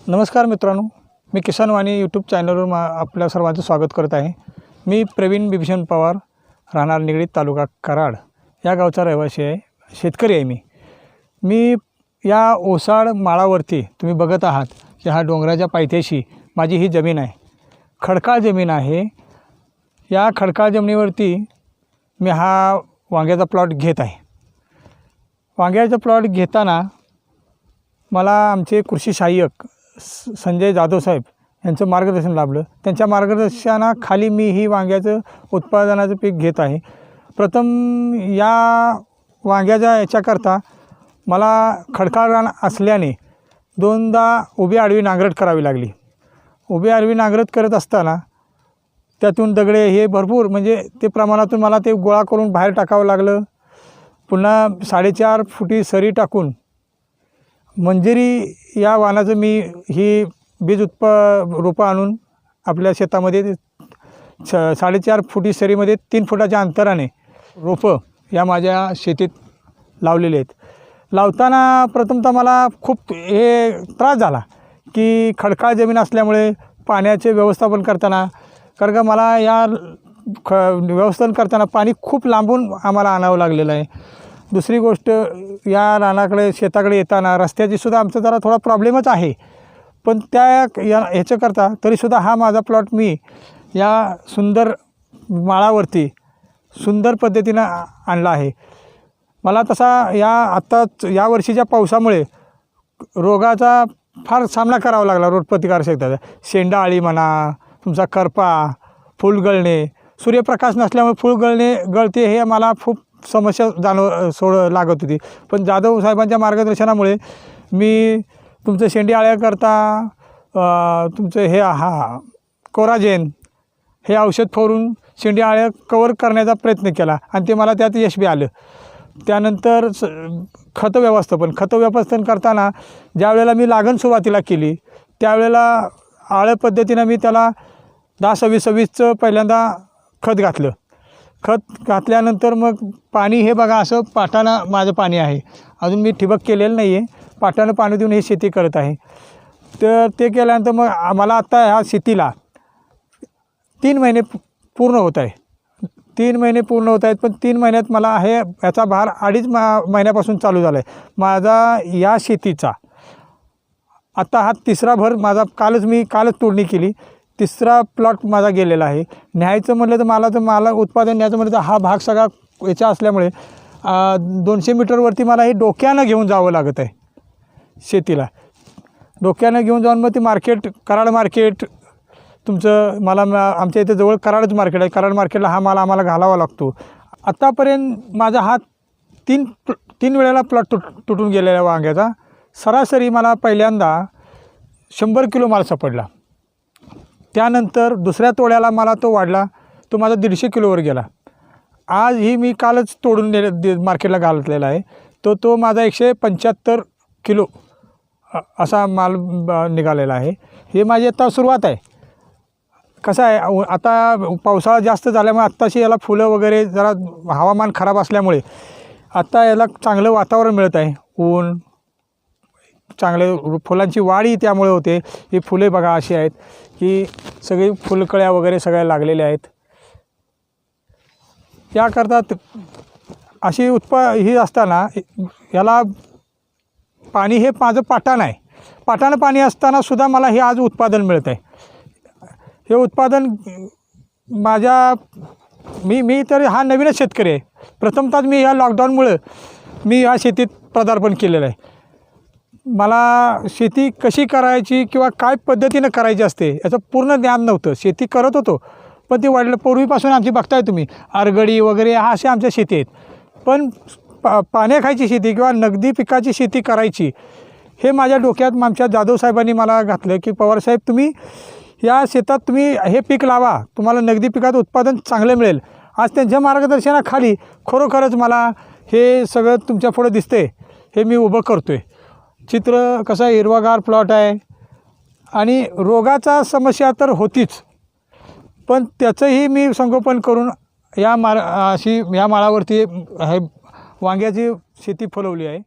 नमस्कार मित्रांनो, मी किसान वाणी यूट्यूब चॅनलवर आपल्या सर्वांचं स्वागत करत आहे। मी प्रवीण बिभीषण पवार, राहणार निगडी, तालुका कराड या गावचा रहिवासी आहे, शेतकरी आहे। मी या ओसाड माळावरती तुम्ही बघत आहात की हा डोंगराच्या पायथ्याशी माझी ही जमीन आहे, खडकाळ जमीन आहे। या खडकाळ जमिनीवरती मी हा वांग्याचा प्लॉट घेत आहे। वांग्याचा प्लॉट घेताना मला आमचे कृषी सहाय्यक संजय जाधव साहेब यांचं मार्गदर्शन लाभलं। त्यांच्या मार्गदर्शनाखाली मी ही वांग्याचं उत्पादनाचं पीक घेत आहे। प्रथम या वांग्याच्या याच्याकरता मला खडकाळ रान असल्याने दोनदा उभी आडवी नांगरट करावी लागली। उभी आडवी नांगरट करत असताना त्यातून दगडे हे भरपूर म्हणजे ते प्रमाणातून मला ते गोळा करून बाहेर टाकावं लागलं। पुन्हा 4.5 फुटी सरी टाकून मंजिरी या वाणाचं मी ही बीज रोपं आणून आपल्या शेतामध्ये 4.5 फुटी सरीमध्ये 3 फुटाच्या अंतराने रोपं या माझ्या शेतीत लावलेले आहेत। लावताना प्रथमतः मला खूप हे त्रास झाला की खडकाळ जमीन असल्यामुळे पाण्याचे व्यवस्थापन करताना, कारण का मला या व्यवस्थापन करताना पाणी खूप लांबून आम्हाला आणावं लागलेलं आहे। दुसरी गोष्ट, या रानाकडे शेताकडे येताना रस्त्याची सुद्धा आमचा जरा थोडा प्रॉब्लेमच आहे, पण त्या ह्याच्याकरता तरीसुद्धा हा माझा प्लॉट मी या सुंदर माळावरती सुंदर पद्धतीनं आणला आहे। मला तसा आत्ताच या वर्षीच्या पावसामुळे रोगाचा फार सामना करावा लागला, रोगप्रतिकारशक्तीचा। शेंडा अळी म्हणा, तुमचा करपा, फूल गळणे, सूर्यप्रकाश नसल्यामुळे फूल गळते हे मला खूप समस्या लागत होती। पण जाधव साहेबांच्या मार्गदर्शनामुळे मी तुमचं शेंडी आळ्याकरता तुमचं हे कोराजेन हे औषध फोडून शेंडी आळ्या कवर करण्याचा प्रयत्न केला आणि ते मला त्यात यश बी आलं। त्यानंतर खत व्यवस्थापन करताना ज्या वेळेला मी लागण सुरुवातीला केली त्यावेळेला आळं पद्धतीनं मी त्याला 10-26-26चं पहिल्यांदा खत घातलं। खत घातल्यानंतर मग पाणी हे बघा असं पाटानं माझं पाणी आहे, अजून मी ठिबक केलेलं नाही आहे, पाटानं पाणी देऊन हे शेती करत आहे। तर ते केल्यानंतर मग आम्हाला आत्ता ह्या शेतीला 3 महिने पूर्ण होत आहे। 3 महिने पूर्ण होत आहेत, पण 3 महिन्यात मला याचा भार 2.5 महिन्यापासून चालू झाला आहे माझा या शेतीचा। आता हा 3रा भर माझा कालच तोडणी केली, 3रा प्लॉट माझा गेलेला आहे। न्यायचं म्हटलं तर मला उत्पादन न्यायचं म्हटलं तर हा भाग सगळा याचा असल्यामुळे 200 मीटरवरती मला हे डोक्यानं घेऊन जावं लागत आहे शेतीला। डोक्यानं घेऊन जाऊन मग ती कराड मार्केट तुमचं आमच्या इथे जवळ कराडच मार्केट आहे, कराड मार्केटला हा माल आम्हाला घालावा लागतो। आत्तापर्यंत माझा हा 3 वेळेला प्लॉट तुटून गेलेला वांग्याचा। सरासरी मला पहिल्यांदा 100 किलो माल सापडला, त्यानंतर दुसऱ्या तोड्याला मला तो वाढला, तो माझा 150 किलोवर गेला। आज ही मी कालच तोडून मार्केटला घातलेला आहे, तो माझा 175 किलो असा माल निघालेला आहे। हे माझी आता सुरुवात आहे। कसं आहे, आता पावसाळा जास्त झाल्यामुळे आत्ताशी याला फुलं वगैरे जरा हवामान खराब असल्यामुळे आत्ता याला चांगलं वातावरण मिळत आहे, ऊन चांगले, फुलांची वाढी त्यामुळे होते। ही फुले बघा अशी आहेत की सगळी फुलकळ्या वगैरे सगळ्या लागलेल्या आहेत। याकरता अशी ही असताना याला पाणी हे माझं पाटानं पाणी असतानासुद्धा मला हे आज उत्पादन मिळत आहे। हे उत्पादन मी तर हा नवीनच शेतकरी आहे। प्रथमतः मी ह्या लॉकडाऊनमुळे मी ह्या शेतीत पदार्पण केलेलं आहे। मला शेती कशी करायची किंवा काय पद्धतीनं करायची असते याचं पूर्ण ज्ञान नव्हतं। शेती करत होतो, पण ती पूर्वीपासून आमची बघताय तुम्ही आरगडी वगैरे अशा आमच्या शेती आहेत, पण पाण्याखायची शेती किंवा नगदी पिकाची शेती करायची हे माझ्या डोक्यात आमच्या जाधव साहेबांनी मला घातलं की पवारसाहेब तुम्ही या शेतात तुम्ही हे पीक लावा, तुम्हाला नगदी पिकात उत्पादन चांगलं मिळेल। आज त्यांच्या मार्गदर्शनाखाली खरोखरच मला हे सगळं तुमच्या पुढं दिसते, हे मी उभं करतो आहे। चित्र कसं हिरवागार प्लॉट आहे आणि रोगाचा समस्या तर होतीच, पण त्याचंही मी संगोपन करून या माळावरती वांग्याची शेती फुलवली आहे।